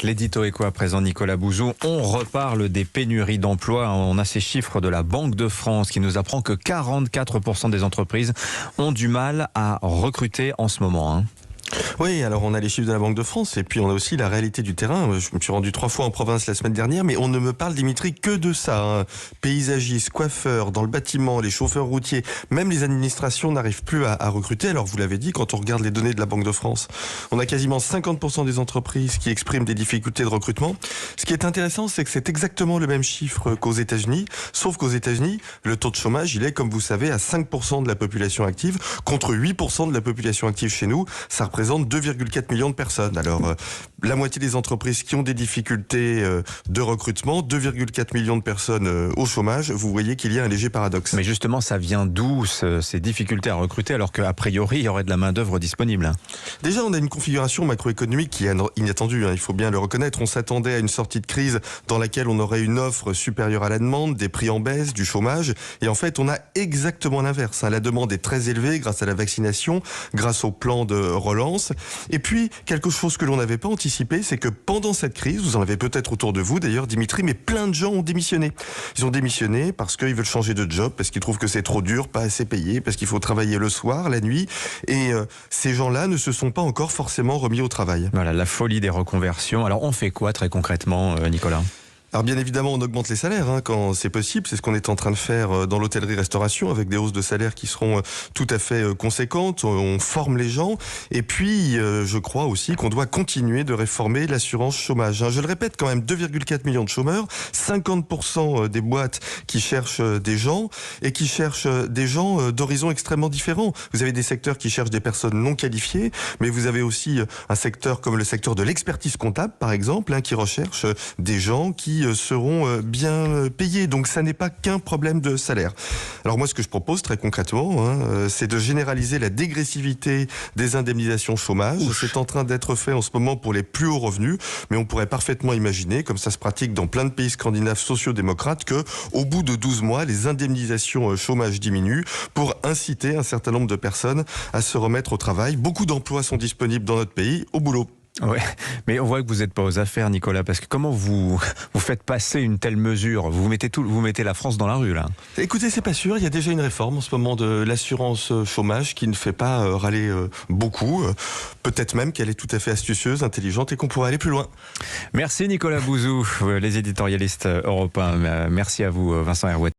Avec l'édito éco à présent, Nicolas Bouzou, on reparle des pénuries d'emplois. On a ces chiffres de la Banque de France qui nous apprend que 44% des entreprises ont du mal à recruter en ce moment. Oui, alors on a les chiffres de la Banque de France et puis on a aussi la réalité du terrain. Je me suis rendu 3 fois en province la semaine dernière, mais on ne me parle, Dimitri, que de ça. Paysagistes, coiffeurs, dans le bâtiment, les chauffeurs routiers, même les administrations n'arrivent plus à recruter. Alors vous l'avez dit, quand on regarde les données de la Banque de France, on a quasiment 50% des entreprises qui expriment des difficultés de recrutement. Ce qui est intéressant, c'est que c'est exactement le même chiffre qu'aux États-Unis, sauf qu'aux États-Unis, le taux de chômage, il est, comme vous savez, à 5% de la population active, contre 8% de la population active chez nous. Ça représente 2,4 millions de personnes. Alors, la moitié des entreprises qui ont des difficultés de recrutement, 2,4 millions de personnes au chômage, vous voyez qu'il y a un léger paradoxe. Mais justement, ça vient d'où ces difficultés à recruter alors qu'a priori, il y aurait de la main-d'œuvre disponible? Déjà, on a une configuration macroéconomique qui est inattendue, il faut bien le reconnaître. On s'attendait à une sortie de crise dans laquelle on aurait une offre supérieure à la demande, des prix en baisse, du chômage. Et en fait, on a exactement l'inverse. La demande est très élevée grâce à la vaccination, grâce au plan de relance. Et puis, quelque chose que l'on n'avait pas anticipé, c'est que pendant cette crise, vous en avez peut-être autour de vous d'ailleurs, Dimitri, mais plein de gens ont démissionné. Ils ont démissionné parce qu'ils veulent changer de job, parce qu'ils trouvent que c'est trop dur, pas assez payé, parce qu'il faut travailler le soir, la nuit. Et ces gens-là ne se sont pas encore forcément remis au travail. Voilà, la folie des reconversions. Alors, on fait quoi très concrètement, Nicolas ? Alors bien évidemment, on augmente les salaires quand c'est possible. C'est ce qu'on est en train de faire dans l'hôtellerie-restauration avec des hausses de salaires qui seront tout à fait conséquentes. On forme les gens. Et puis, je crois aussi qu'on doit continuer de réformer l'assurance chômage. Je le répète quand même, 2,4 millions de chômeurs, 50% des boîtes qui cherchent des gens et qui cherchent des gens d'horizons extrêmement différents. Vous avez des secteurs qui cherchent des personnes non qualifiées, mais vous avez aussi un secteur comme le secteur de l'expertise comptable, par exemple, qui recherche des gens qui seront bien payés. Donc ça n'est pas qu'un problème de salaire. Alors moi, ce que je propose très concrètement, c'est de généraliser la dégressivité des indemnisations chômage. C'est en train d'être fait en ce moment pour les plus hauts revenus, mais on pourrait parfaitement imaginer, comme ça se pratique dans plein de pays scandinaves sociaux-démocrates, que au bout de 12 mois, les indemnisations chômage diminuent pour inciter un certain nombre de personnes à se remettre au travail. Beaucoup d'emplois sont disponibles dans notre pays, au boulot. Ouais, mais on voit que vous n'êtes pas aux affaires, Nicolas, parce que comment vous faites passer une telle mesure? Vous mettez la France dans la rue, là. Écoutez, c'est pas sûr. Il y a déjà une réforme en ce moment de l'assurance chômage qui ne fait pas râler beaucoup. Peut-être même qu'elle est tout à fait astucieuse, intelligente et qu'on pourrait aller plus loin. Merci Nicolas Bouzou, les éditorialistes européens. Merci à vous, Vincent Herouet.